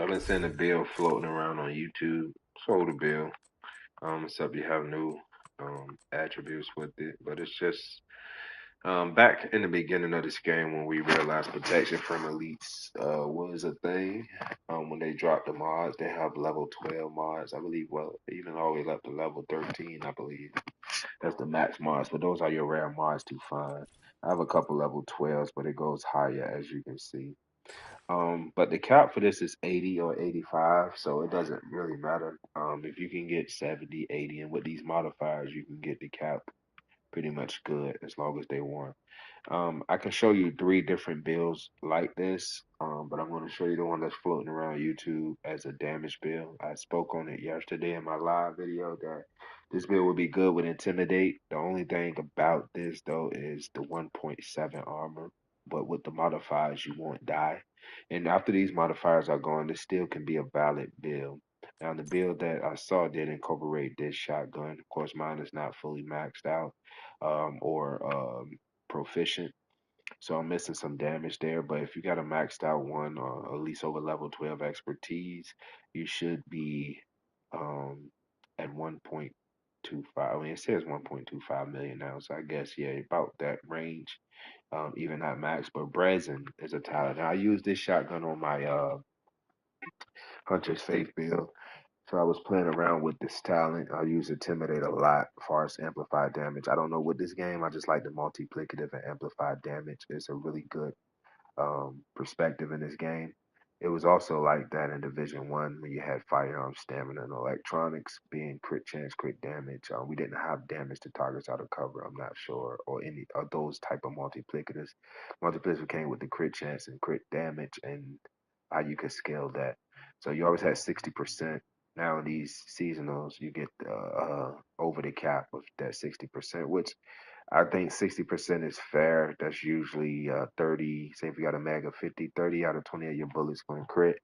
I've been seeing the bill floating around on YouTube. Sold the bill. Except you have new attributes with it. But it's just back in the beginning of this game when we realized protection from elites was a thing. When they dropped the mods, they have level 12 mods, I believe. Well, even all the way up to level 13, I believe. That's the max mods, but those are your rare mods to find. I have a couple level 12s, but it goes higher as you can see. But the cap for this is 80 or 85, so it doesn't really matter. If you can get 70, 80, and with these modifiers, you can get the cap pretty much good as long as they want. I can show you three different builds like this, but I'm going to show you the one that's floating around YouTube as a damage build. I spoke on it yesterday in my live video that this build would be good with Intimidate. The only thing about this, though, is the 1.7 armor, but with the modifiers, you won't die. And after these modifiers are gone, this still can be a valid build. Now, the build that I saw did incorporate this shotgun. Of course, mine is not fully maxed out or proficient. So I'm missing some damage there. But if you got a maxed out one or at least over level 12 expertise, you should be um, at 1.25. I mean, it says 1.25 million now. So I guess, yeah, about that range. Even not max, but Brazen is a talent. Now, I use this shotgun on my Hunter's Faith build. So I was playing around with this talent. I use Intimidate a lot as far as amplified damage. I don't know what this game. I just like the multiplicative and amplified damage. It's a really good perspective in this game. It was also like that in Division One when you had firearm stamina and electronics being crit chance, crit damage. We didn't have damage to targets out of cover. I'm not sure, or any of those type of multiplicators. Multiplicators came with the crit chance and crit damage, and how you could scale that. So you always had 60%. Now in these seasonals, you get over the cap of that 60%, which I think 60% is fair. That's usually 30. Say if you got a mag of 50, 30 out of 20 of your bullets going to crit.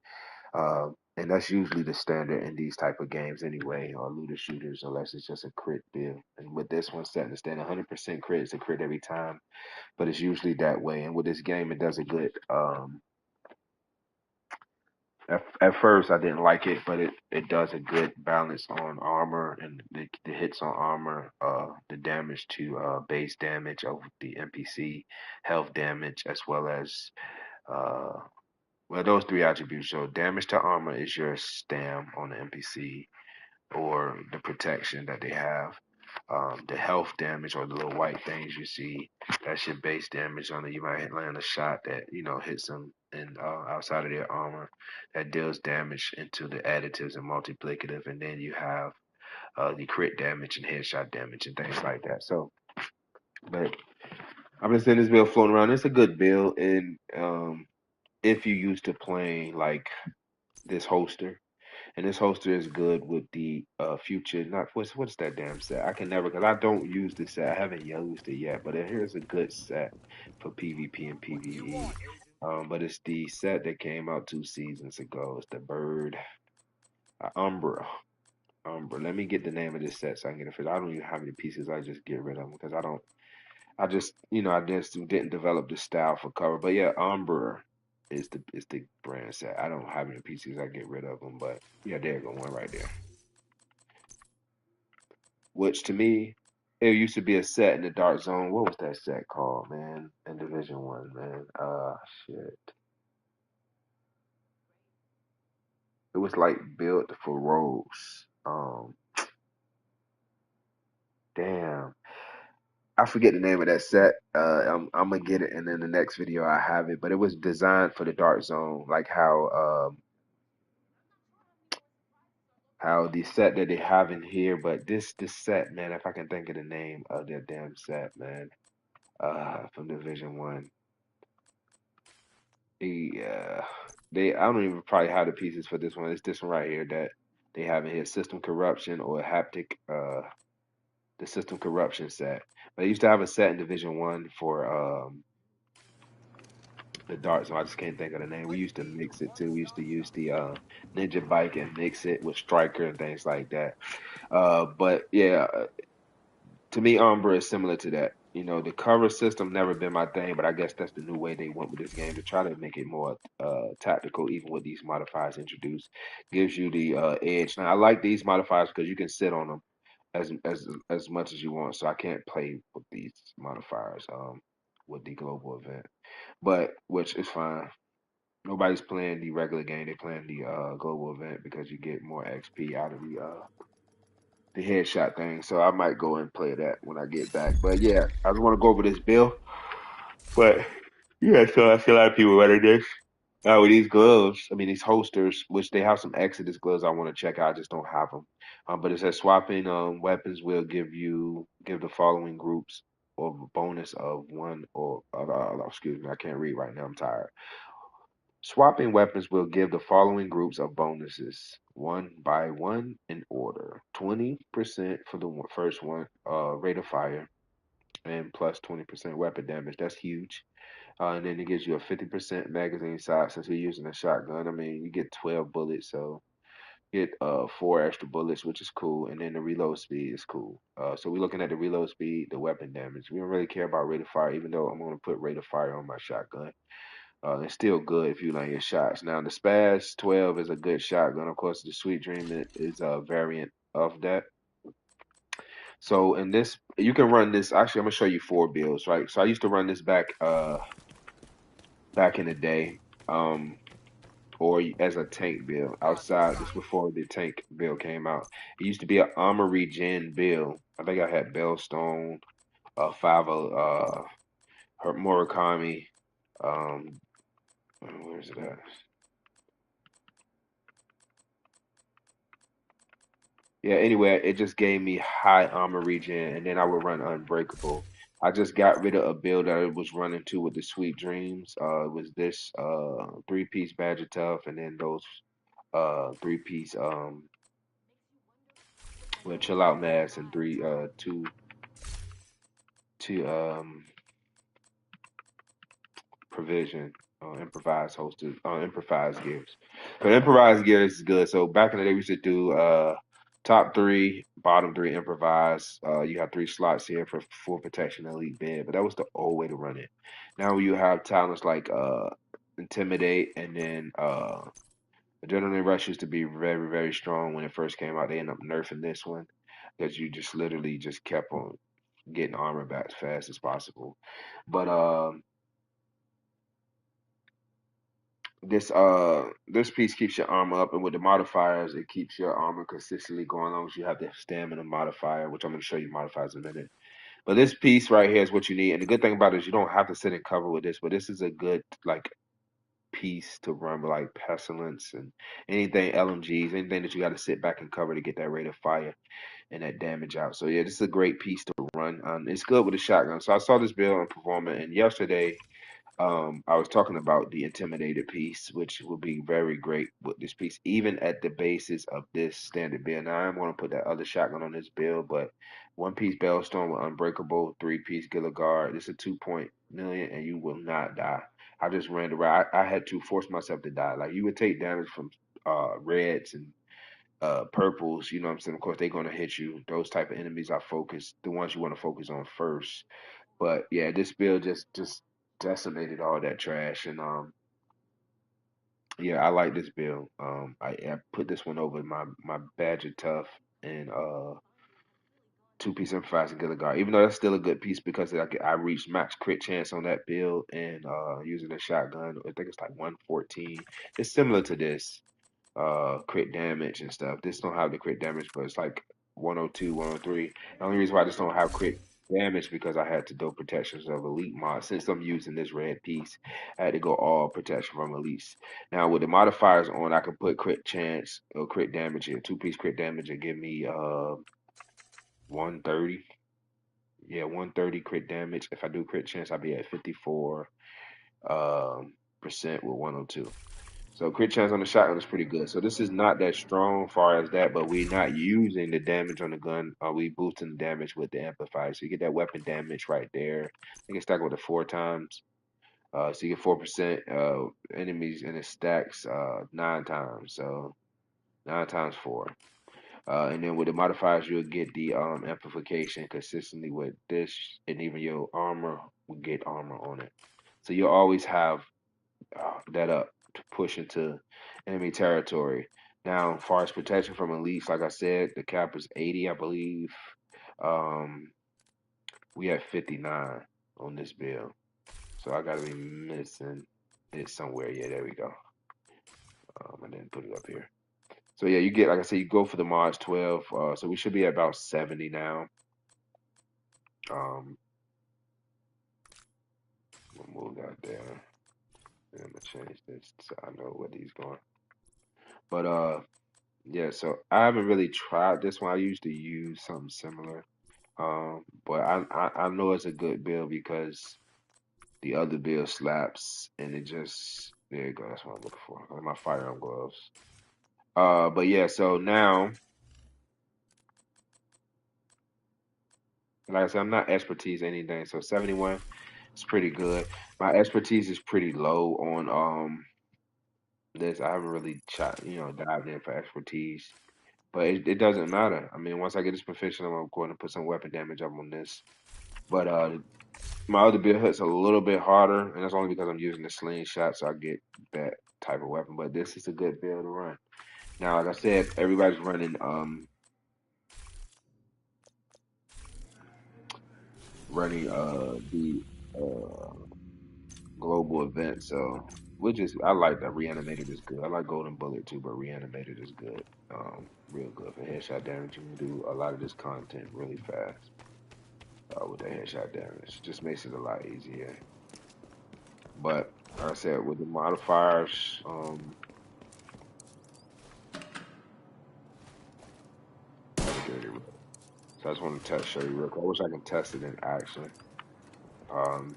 And that's usually the standard in these type of games anyway, or looter shooters, unless it's just a crit deal. And with this one setting the standard, 100% crit is a crit every time, but it's usually that way. And with this game, it does a good at first, I didn't like it, but it does a good balance on armor and the hits on armor, the damage to base damage of the NPC, health damage, as well as uh, well those three attributes. So damage to armor is your stam on the NPC or the protection that they have. The health damage or the little white things you see, that's your base damage on it. You might land a shot that, hits them in outside of their armor that deals damage into the additives and multiplicative. And then you have the crit damage and headshot damage and things like that. So, but I've been seeing this build floating around. It's a good build. And if you used to playing like this holster, and this holster is good with the future. Not what's that damn set? I can never because I don't use this set. I haven't used it yet, but here's a good set for PvP and PvE. But it's the set that came out 2 seasons ago. It's the Bird Umbra. Umbra. Let me get the name of this set so I can get it fit. I don't even have any pieces. I just get rid of them because I don't. I just I just didn't develop the style for cover. But yeah, Umbra is the brand set. I don't have any pieces. I get rid of them. But yeah, there you go, one right there. Which to me, it used to be a set in the Dark Zone. What was that set called, man? In Division One, man. Shit. It was like built for rogues. Damn. I forget the name of that set. I'm gonna get it, and then the next video I have it. But it was designed for the Dark Zone, like how the set that they have in here. But this set, man, if I can think of the name of that damn set, man, from Division One. Yeah, I don't even probably have the pieces for this one. It's this one right here that they have in here, System Corruption or Haptic, the System Corruption set. But they used to have a set in Division One for the Dart Zone. I just can't think of the name. We used to mix it too. We used to use the Ninja Bike and mix it with Striker and things like that. But yeah, to me, Umbra is similar to that. The cover system never been my thing, but I guess that's the new way they went with this game to try to make it more tactical, even with these modifiers introduced. Gives you the edge. Now I like these modifiers because you can sit on them as much as you want. So I can't play with these modifiers with the global event, but which is fine. Nobody's playing the regular game; they're playing the global event because you get more XP out of the headshot thing. So I might go and play that when I get back. But yeah, I just want to go over this bill. But yeah, so I see a lot of people running this. With these gloves, I mean these holsters, which they have some Exodus gloves I want to check out. I just don't have them. But it says swapping weapons will give the following groups of a bonus of one or excuse me, I can't read right now. I'm tired. Swapping weapons will give the following groups of bonuses, one by one in order. 20% for the first one, rate of fire, and plus 20% weapon damage. That's huge. And then it gives you a 50% magazine size since you're using a shotgun. I mean, you get 12 bullets, so get four extra bullets, which is cool. And then the reload speed is cool. So we're looking at the reload speed, the weapon damage. We don't really care about rate of fire, even though I'm going to put rate of fire on my shotgun. It's still good if you land your shots. Now the Spaz 12 is a good shotgun. Of course, the Sweet Dream is a variant of that. So in this, you can run this. Actually, I'm gonna show you four builds, right? So I used to run this back in the day, um, or as a tank build outside. This before the tank build came out. It used to be an armory gen build. I think I had Bellstone, five Murakami. Um, where's it at? Yeah, anyway, it just gave me high armor regen, and then I would run Unbreakable. I just got rid of a build that I was running to with the Sweet Dreams. It was this three-piece Badger Tough, and then those three-piece with Chill Out Mask and two provision improvised gears. But improvised gears is good. So back in the day, we used to do top three, bottom three improvise. You have three slots here for full protection elite bid, but that was the old way to run it. Now you have talents like intimidate, and then adrenaline rush used to be very very strong when it first came out. They ended up nerfing this one because you just literally just kept on getting armor back as fast as possible. But this piece keeps your armor up, and with the modifiers, it keeps your armor consistently going as long as you have the stamina modifier, which I'm going to show you modifiers in a minute. But this piece right here is what you need, and the good thing about it is you don't have to sit and cover with this, but this is a good like piece to run with like pestilence and anything LMGs, anything that you got to sit back and cover to get that rate of fire and that damage out. So yeah, this is a great piece to run. It's good with a shotgun. So I saw this build on Performance, and yesterday I was talking about the intimidated piece, which will be very great with this piece, even at the basis of this standard build. Now I'm going to put that other shotgun on this build, but one piece Bellstone with Unbreakable, three piece Gilligard. This is a 2 point million, and you will not die. I just ran around. I had to force myself to die. Like you would take damage from reds and purples. You know what I'm saying? Of course, they're going to hit you. Those type of enemies are focused. The ones you want to focus on first. But yeah, this build just decimated all that trash, and yeah, I like this build. I put this one over my Badger Tough and two-piece improvised Gilligar. Even though that's still a good piece because I reached max crit chance on that build and using a shotgun. I think it's like 114. It's similar to this crit damage and stuff. This don't have the crit damage, but it's like 102, 103. The only reason why I just don't have crit damage because I had to do protections of elite mod. Since I'm using this red piece, I had to go all protection from elites. Now with the modifiers on, I can put crit chance or crit damage here. Two-piece crit damage and give me 130. Yeah, 130 crit damage. If I do crit chance, I'll be at 54 percent with 102. So crit chance on the shotgun is pretty good. So this is not that strong far as that, but we're not using the damage on the gun. We boosting the damage with the amplifier. So you get that weapon damage right there. You can stack with it 4 times. So you get 4% enemies in it stacks 9 times. So 9 times 4. And then with the modifiers, you'll get the amplification consistently with this, and even your armor will get armor on it. So you'll always have that up to push into enemy territory. Now, as far as protection from elites, like I said, the cap is 80, I believe. Um, we have 59 on this build, so I gotta be missing it somewhere. Yeah, there we go. I didn't put it up here. So yeah, you get like I said, you go for the Mars 12. So we should be at about 70 now. Um, we'll move that there. And I'm gonna change this so I know where these going. But yeah, so I haven't really tried this one. I used to use something similar. But I know it's a good build because the other build slaps and it just there you go. That's what I'm looking for. My firearm gloves. But yeah, so now, like I said, I'm not expertise anything. So 71 is pretty good. My expertise is pretty low on this. I haven't really dived in for expertise. But it doesn't matter. I mean, once I get this proficient, I'm going to put some weapon damage up on this. But my other build hits a little bit harder, and that's only because I'm using the slingshot, so I get that type of weapon. But this is a good build to run. Now, like I said, everybody's running the uh global event, so I like that reanimated is good. I like golden bullet too, but reanimated is good. Real good for headshot damage. You can do a lot of this content really fast. With the headshot damage. Just makes it a lot easier. But like I said, with the modifiers, so I just want to show you real quick. I wish I could test it in action. Um,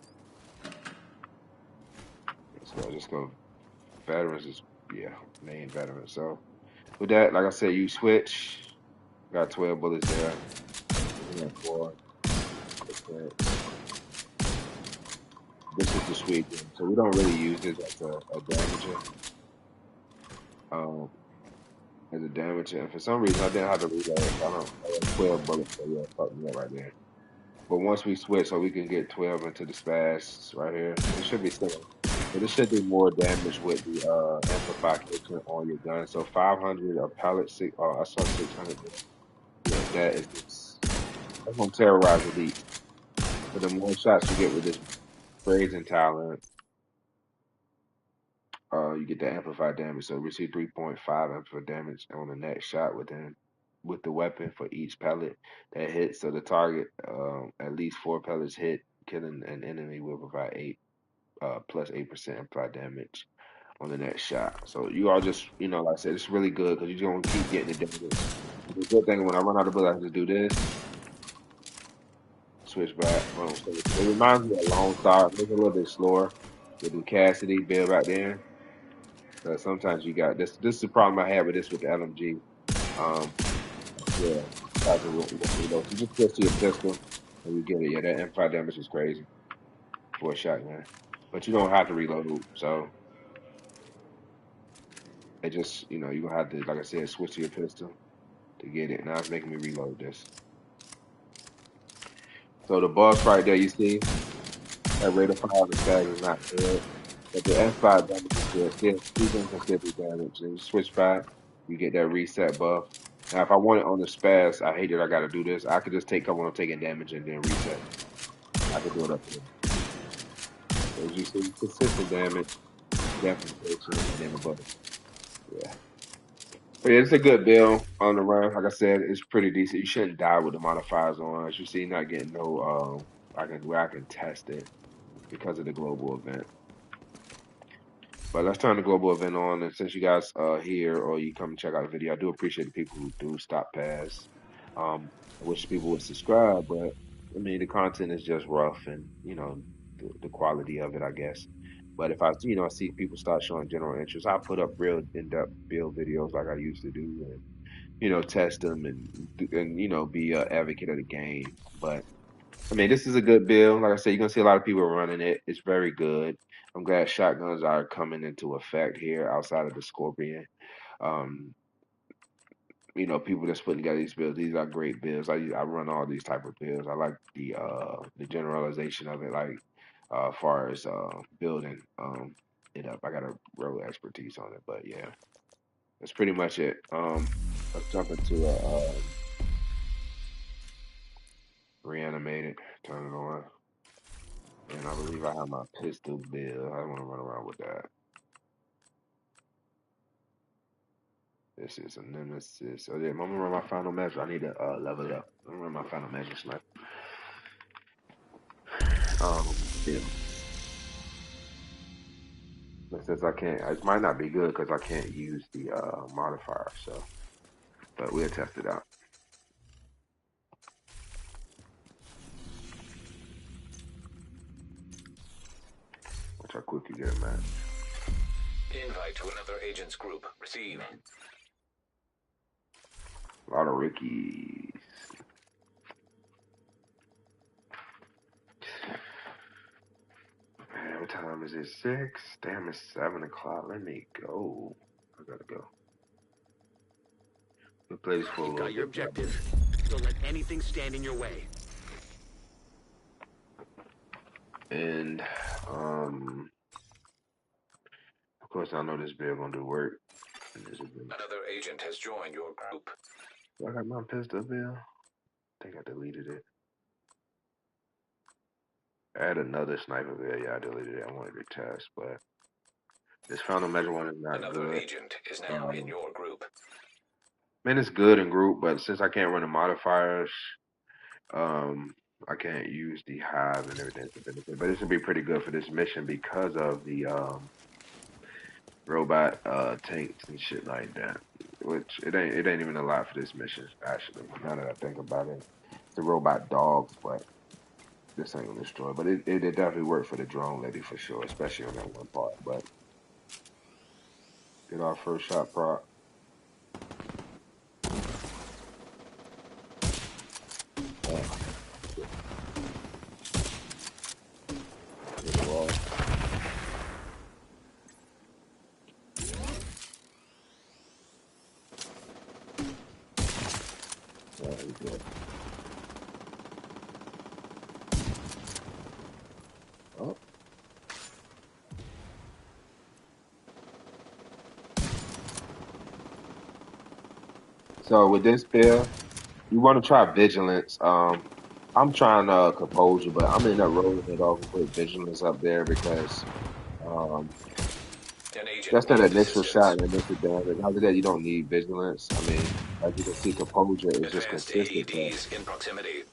so I just go veterans is yeah, main veteran. So with that, like I said, you switch. Got 12 bullets there. Yeah, four. Okay. This is the sweet thing. So we don't really use this as a damager. Um, as a damager. And for some reason, I didn't have to reload. So I don't. I had 12 bullets. So yeah, fuck me up right there. But once we switch, so we can get 12 into the spaz right here. It should be similar. But it should do more damage with the amplification on your gun. So 500 a pellet. I saw 600. Yeah, that's gonna terrorize elite. But the more shots you get with this brazen talent, you get the amplified damage. So receive 3.5 amplified damage on the next shot with the weapon for each pellet that hits. So the target, at least 4 pellets hit, killing an enemy will provide 8% amplified damage on the next shot. So you all just, like I said, it's really good because you're gonna keep getting the damage. The good thing when I run out of bullets, I just do this, switch back. Boom. So it reminds me of Lone Star. It's a little bit slower. They do Cassidy, Bill back then. Sometimes you got this. This is the problem I had with this with the LMG. Um, yeah, you just switch to your pistol and you get it. Yeah, that M5 damage is crazy for a shotgun, but you don't have to reload. So it just, you're gonna have to, like I said, switch to your pistol to get it. Now it's making me reload this. So the boss right there, you see, that rate of fire on the tag is not good. But the F5 damage is still even considered damage. And you switch back, you get that reset buff. Now, if I want it on the spaz, I hate that I got to do this. I could just take cover when I'm taking damage and then reset. I could do it up here. So as you see, consistent damage, amplification, and then the buff. Yeah. But yeah, it's a good build on the run. Like I said, it's pretty decent. You shouldn't die with the modifiers on. As you see, not getting no where I can test it because of the global event. But let's turn the global event on. And since you guys are here or you come and check out the video, I do appreciate the people who do stop past. I wish people would subscribe, but I mean, the content is just rough and, the quality of it, I guess. But if I see people start showing general interest, I put up real in-depth build videos like I used to do and, test them and, be an advocate of the game. But I mean, this is a good build. Like I said, you're gonna see a lot of people running it. It's very good. I'm glad shotguns are coming into effect here outside of the Scorpion. Um, you know, people that's putting together these builds. These are great builds. I run all these type of builds. I like the generalization of it, like far as building it up. I got a real expertise on it, but yeah, that's pretty much it. Let's jump into reanimated. Turn it on, and I believe I have my pistol build. I want to run around with that. This is a nemesis. Oh yeah, I'm gonna run my final measure. I need to level it up. I'm gonna run my final measure sniper. Yeah. But since I can't, it might not be good because I can't use the modifier. So, but we'll test it out. Watch how quick you get a match. Invite to another agent's group. Receive. A lot of rookies. Man, what time is it? 6? Damn, it's 7 o'clock. Let me go. I gotta go. We play this for a You've little got your bit. objective. Don't let anything stand in your way. And of course, I know this bill gonna do work. Another agent has joined your group. I got my pistol bill. I think I deleted it. Add another sniper bill. Yeah, I deleted it. I wanted to test, but this final measure one is not Another good. agent is now in your group. Man, it's good in group, but since I can't run the modifiers, um, I can't use the hive and everything to benefit. But this would be pretty good for this mission because of the robot tanks and shit like that. Which it ain't even a lot for this mission actually. Now that I think about it, it's the robot dogs, but this ain't gonna destroy. But it definitely worked for the drone lady for sure, especially on that one part. But get our first shot prop. Oh. So with this bill, you want to try vigilance. I'm trying composure, but I'm in a rolling it off and put vigilance up there because An agent just that needs initial shot assistance. and initial damage. After that, you don't need vigilance. I mean, as you can see, composure is just Advanced consistent, but AEDs in proximity.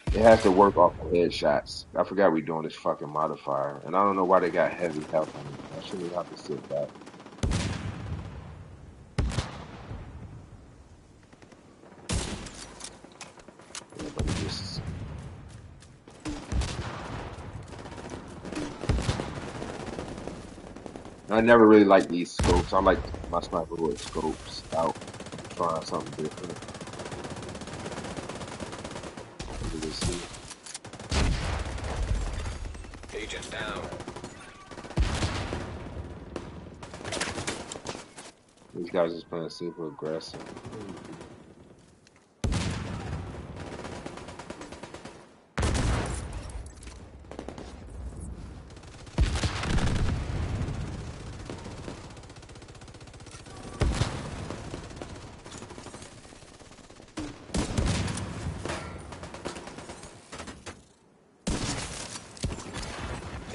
it has to work off the headshots. I forgot we doing this fucking modifier, and I don't know why they got heavy health on it. I shouldn't have to sit back. Yeah, but it just I never really liked these scopes. I like my sniper with scopes out. I'm trying something different. As you can see. Agent down. These guys just playing super aggressive.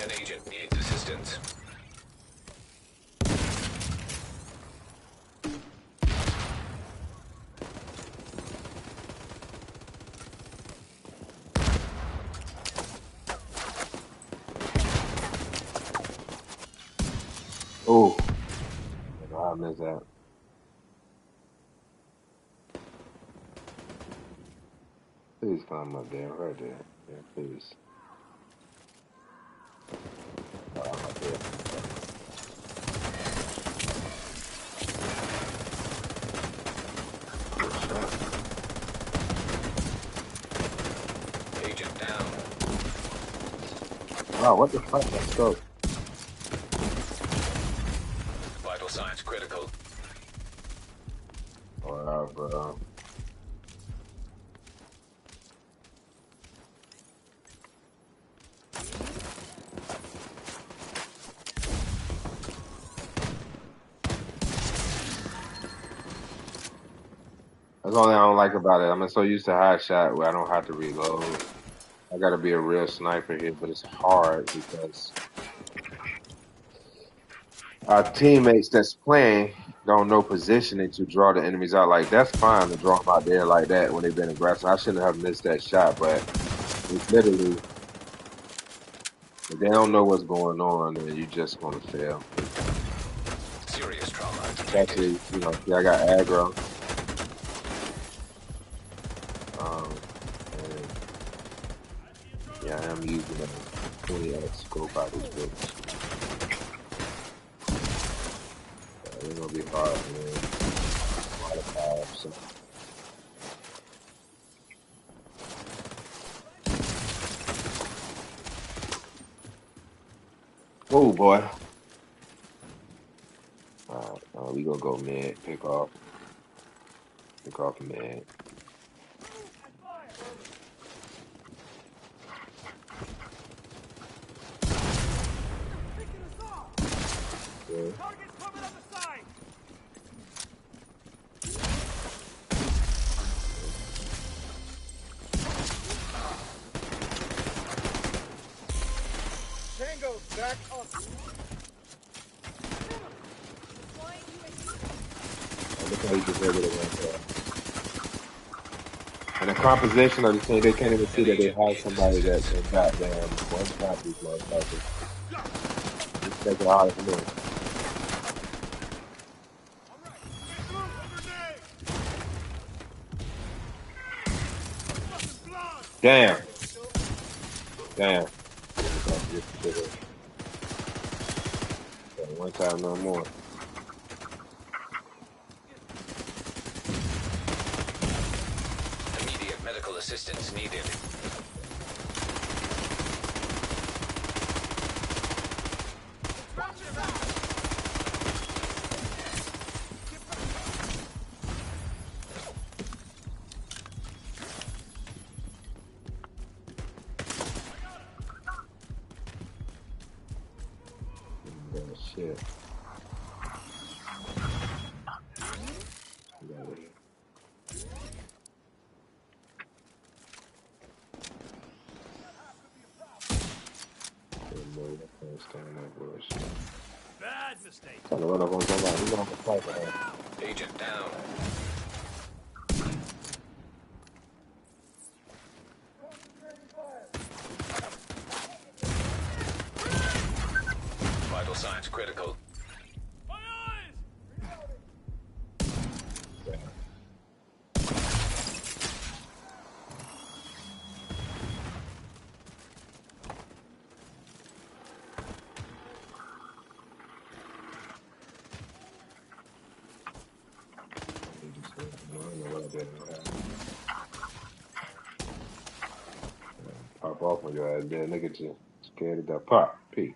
An agent needs assistance. Oh, I missed that. Please climb up there, right there. Yeah, please. Oh, I'm up there. Good shot. Agent down. Wow, what the fuck? Let's go. Vital signs critical. Or hard, bro. That's the only thing I don't like about it. I'm so used to high shot where I don't have to reload. I got to be a real sniper here, but it's hard because our teammates that's playing don't know positioning to draw the enemies out. Like that's fine to draw them out there like that when they've been aggressive. I shouldn't have missed that shot, but it's literally if they don't know what's going on, then you're just gonna fail. Serious trauma detected. Especially, see, I got aggro. And yeah, I am using a 20x scope out this bitch. It's gonna be hard, man. A lot of power. So. Oh boy. We gonna go mid. Pick off mid. Yeah. Tango, back up. Look how he just able to run there. And the composition of the team, they can't even see An that they agent have needs somebody that assistance. can goddamn one shot these motherfuckers. Just make it harder for me. Damn. Damn. Shouldn't have gone for this shit here. One time, no more. Immediate medical assistance needed. Yeah, shit. Yeah, move. I can't stand that bullshit. Bad mistake. Trying to run up on somebody. He's on the sniper, man. Agent down. Vital signs critical. My eyes! Damn. He just said, "No, I don't know what I did. Pop off on your ass, dead nigga. Just scared of that pop. P.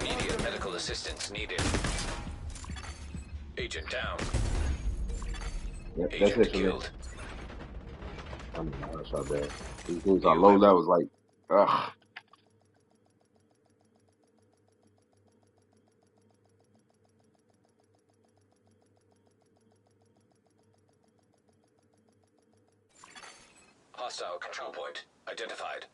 Immediate medical assistance needed. Agent down. Yep, that's Agent it for me. killed. I'm not shot bad. These dudes are New low weapon. levels, like, ugh. Hostile control point identified.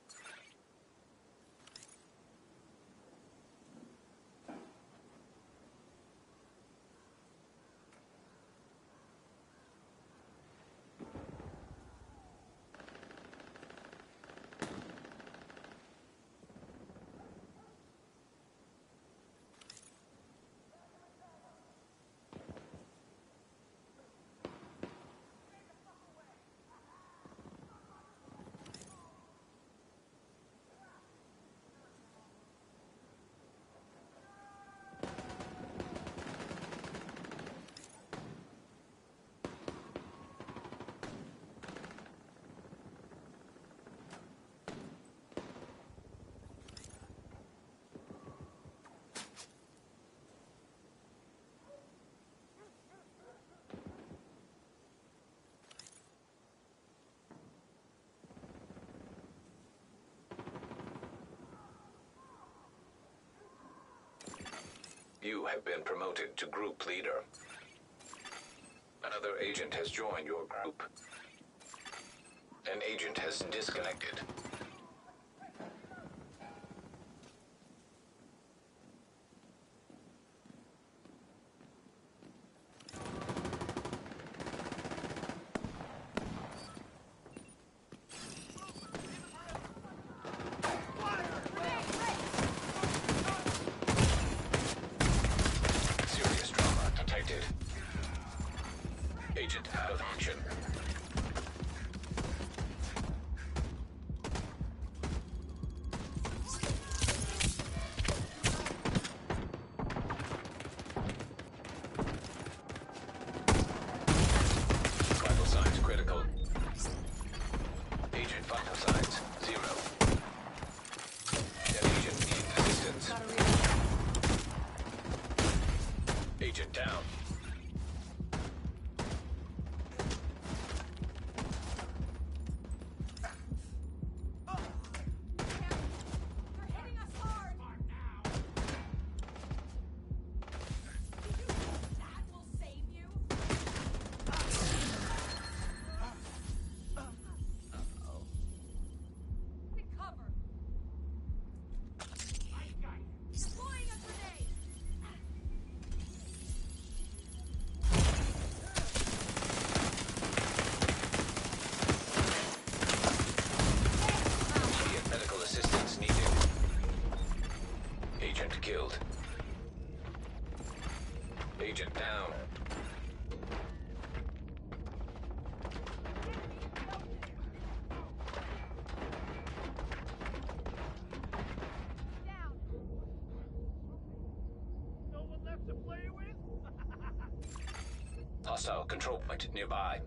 You have been promoted to group leader. Another agent has joined your group. An agent has disconnected. Serious trauma detected. Agent out of action. Vital signs critical. Agent vital signs 0. An agent needs assistance. Agent down. They're hitting us hard! That will save you? Recover! Deploying a grenade! Immediate medical assistance needed. Agent killed. Agent down. Down! No one left to play with? Hostile control point nearby.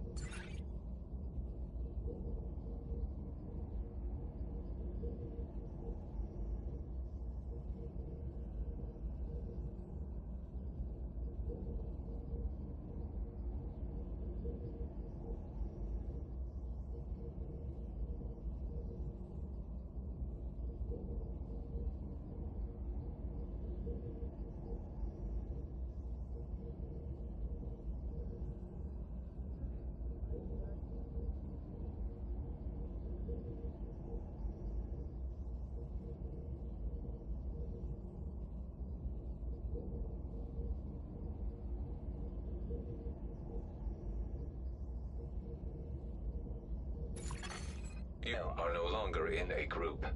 You are no longer in a group.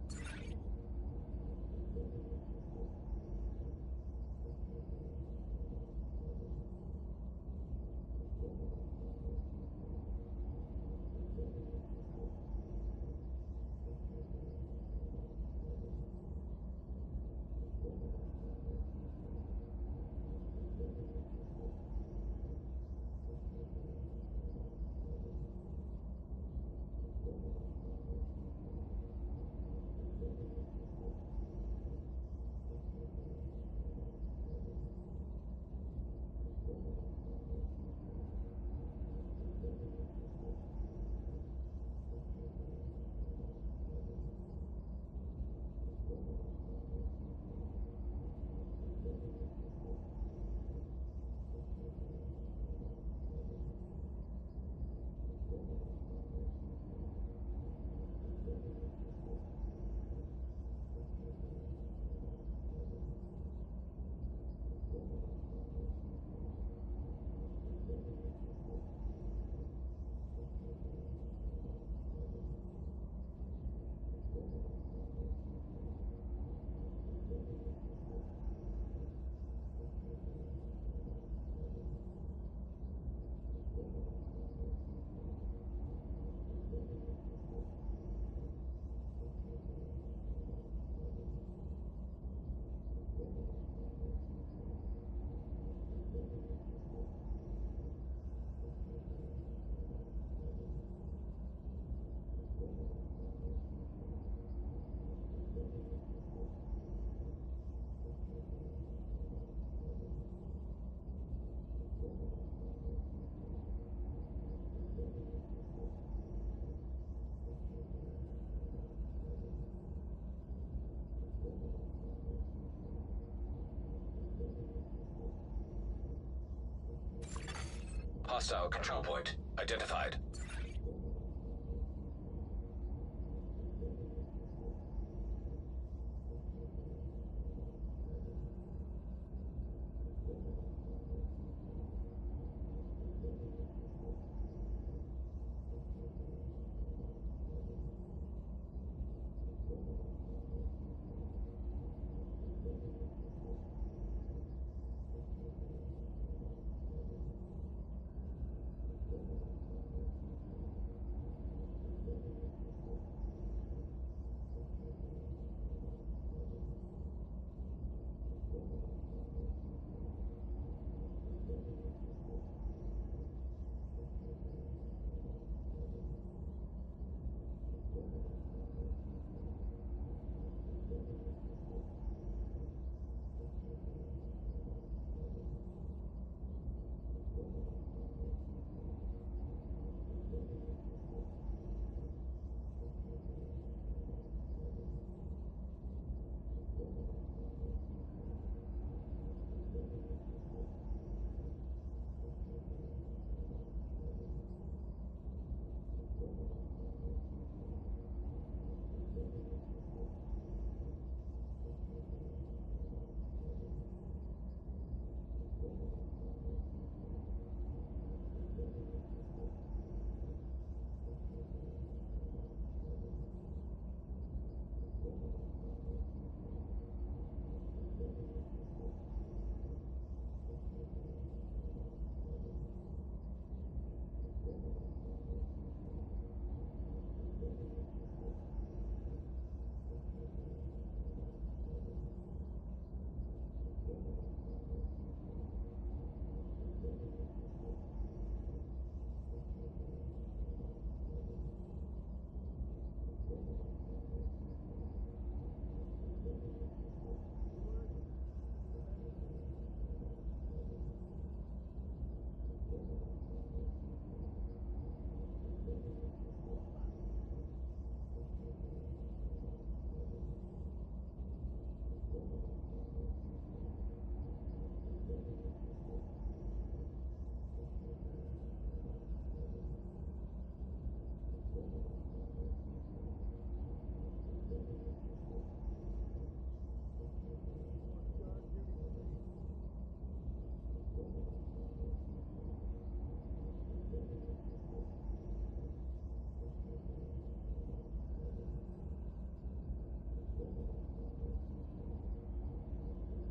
Hostile control point identified. Steward, any message? Move out!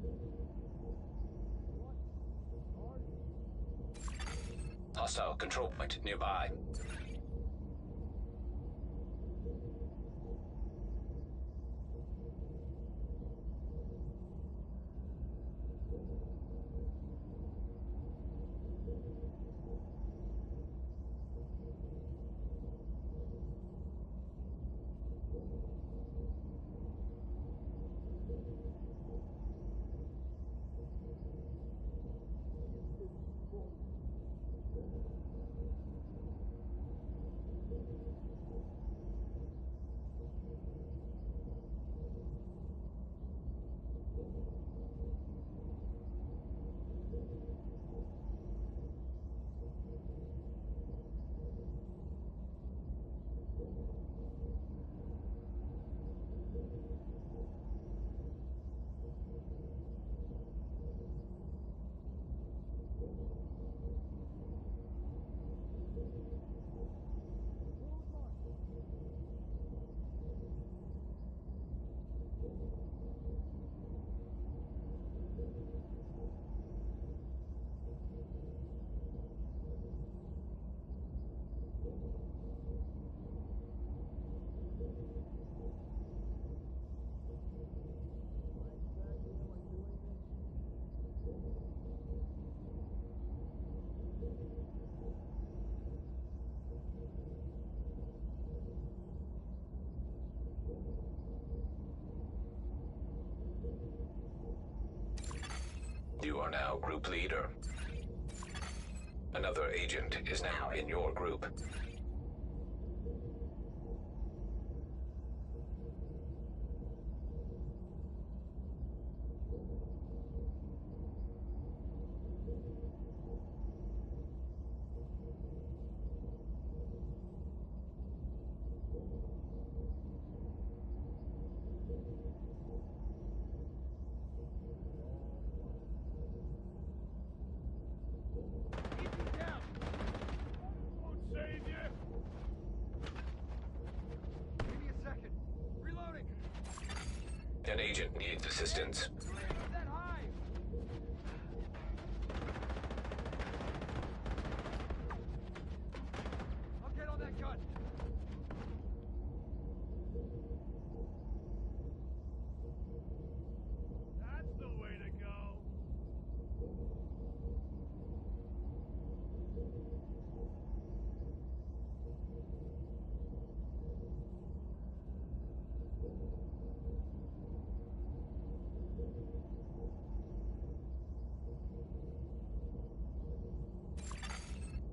No more guard duty for me. What in Jesus, Sarge? Hostile control point nearby. This is bull. Forward march. Why exactly am I doing this? You are now group leader. Another agent is now in your group. assistance. That high! I'll get on that gun! That's the way to go!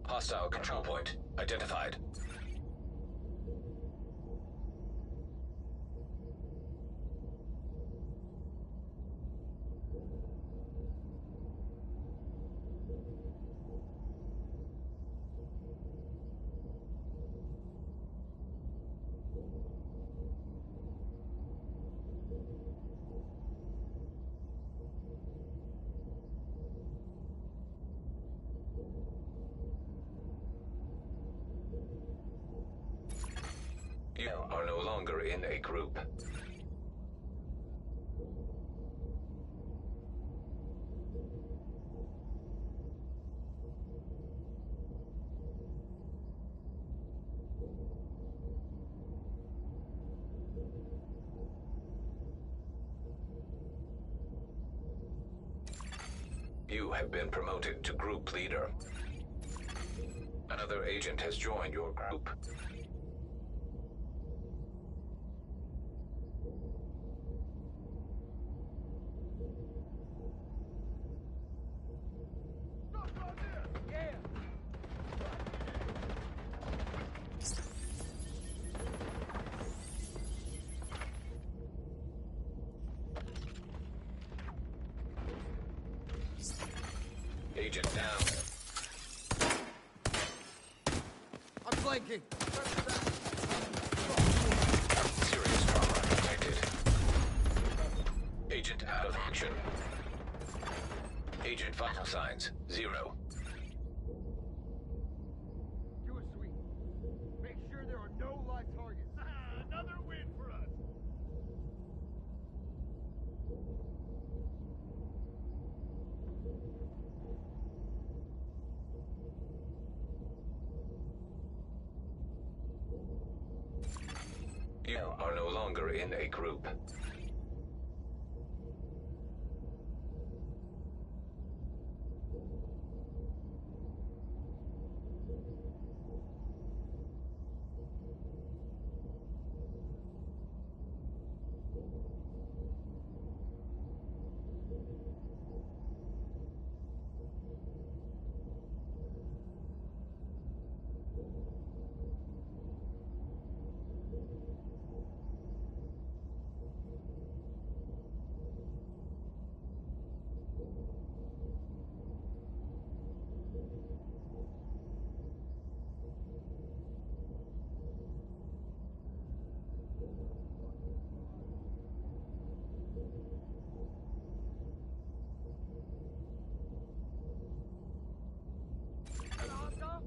Hostile control point identified. You are no longer in a group. You have been promoted to group leader. Another agent has joined your group. Yeah! Agent down. I'm flanking! Serious trauma detected. Agent out of action. Agent vital signs 0. Do a sweep. Make sure there are no live targets. Another win for us! You are no longer in a group.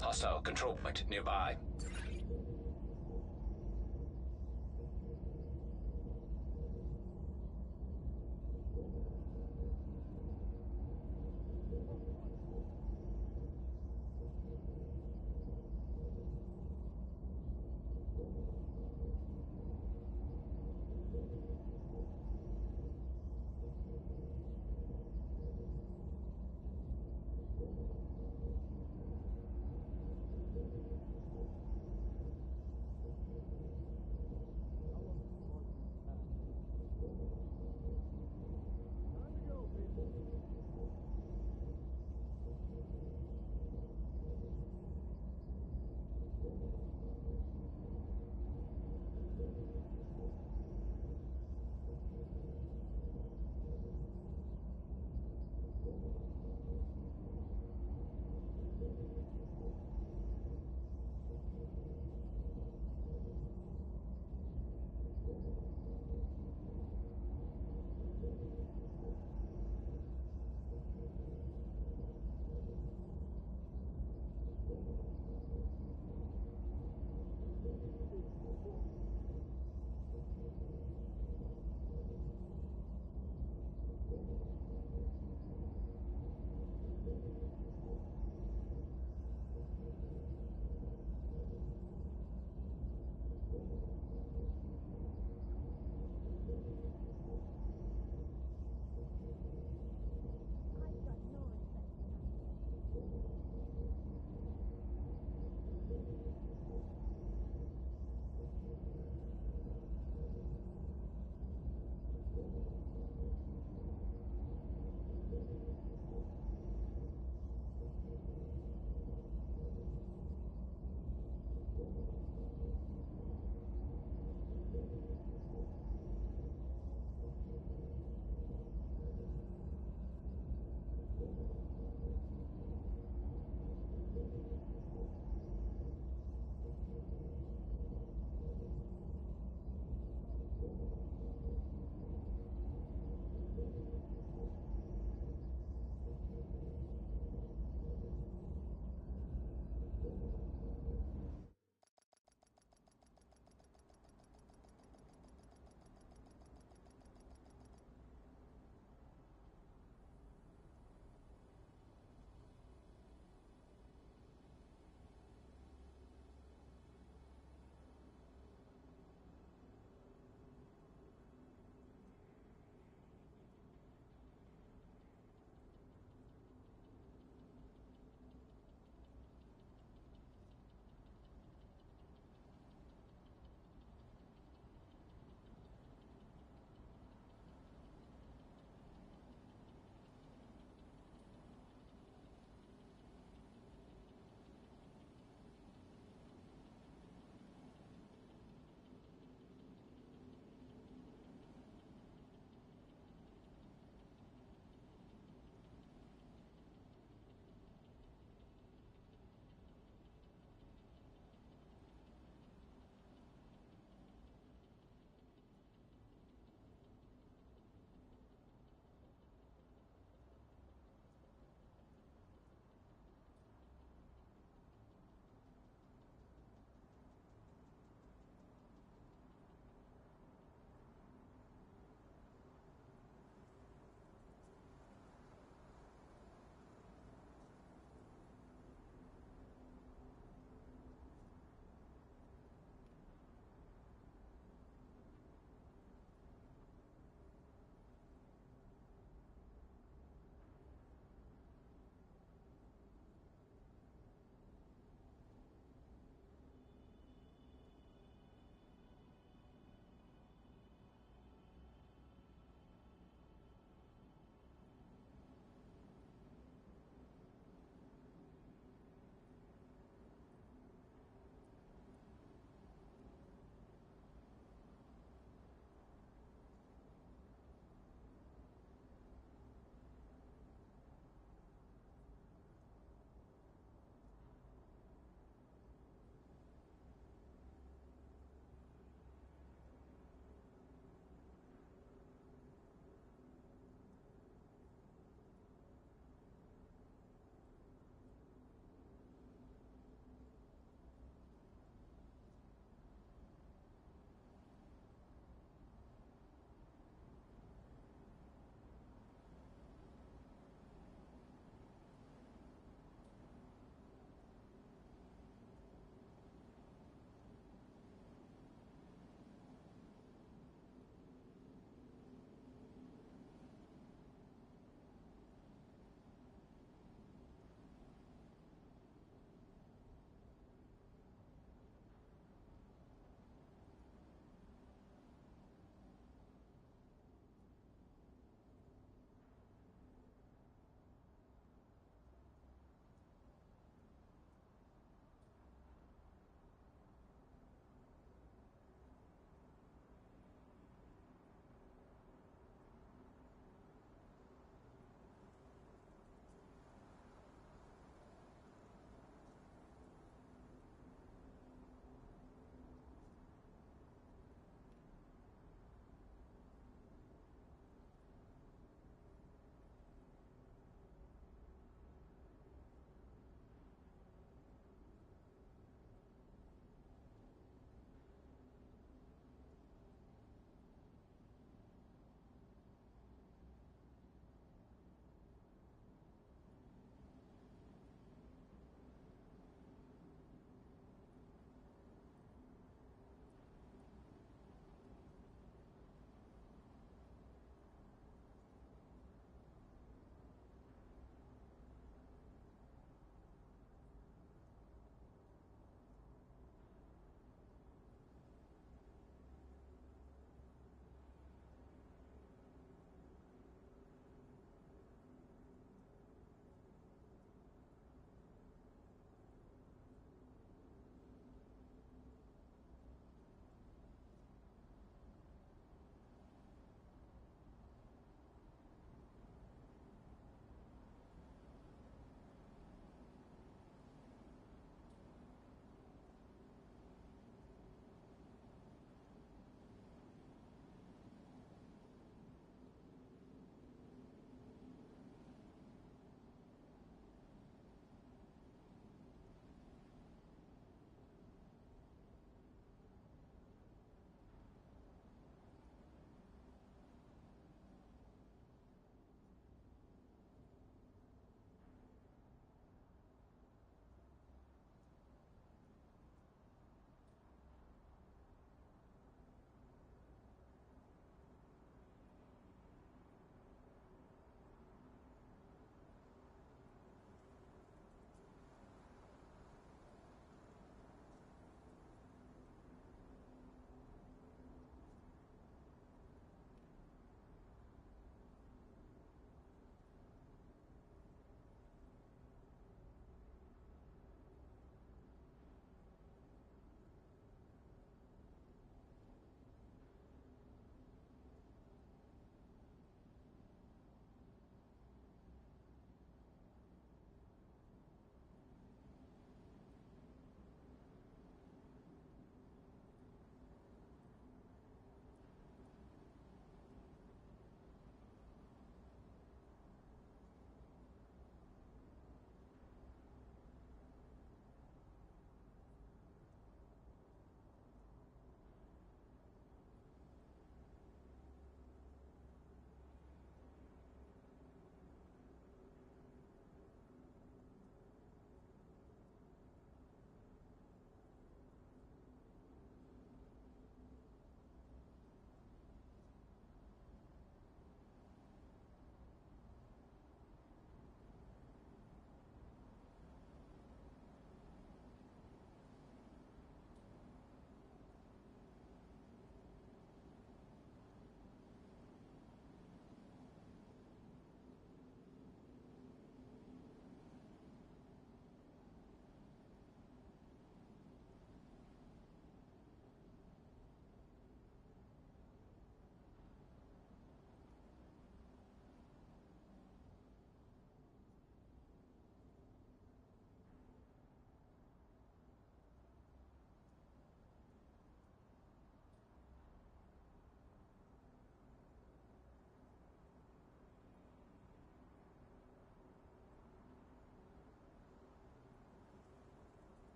Hostile control point nearby.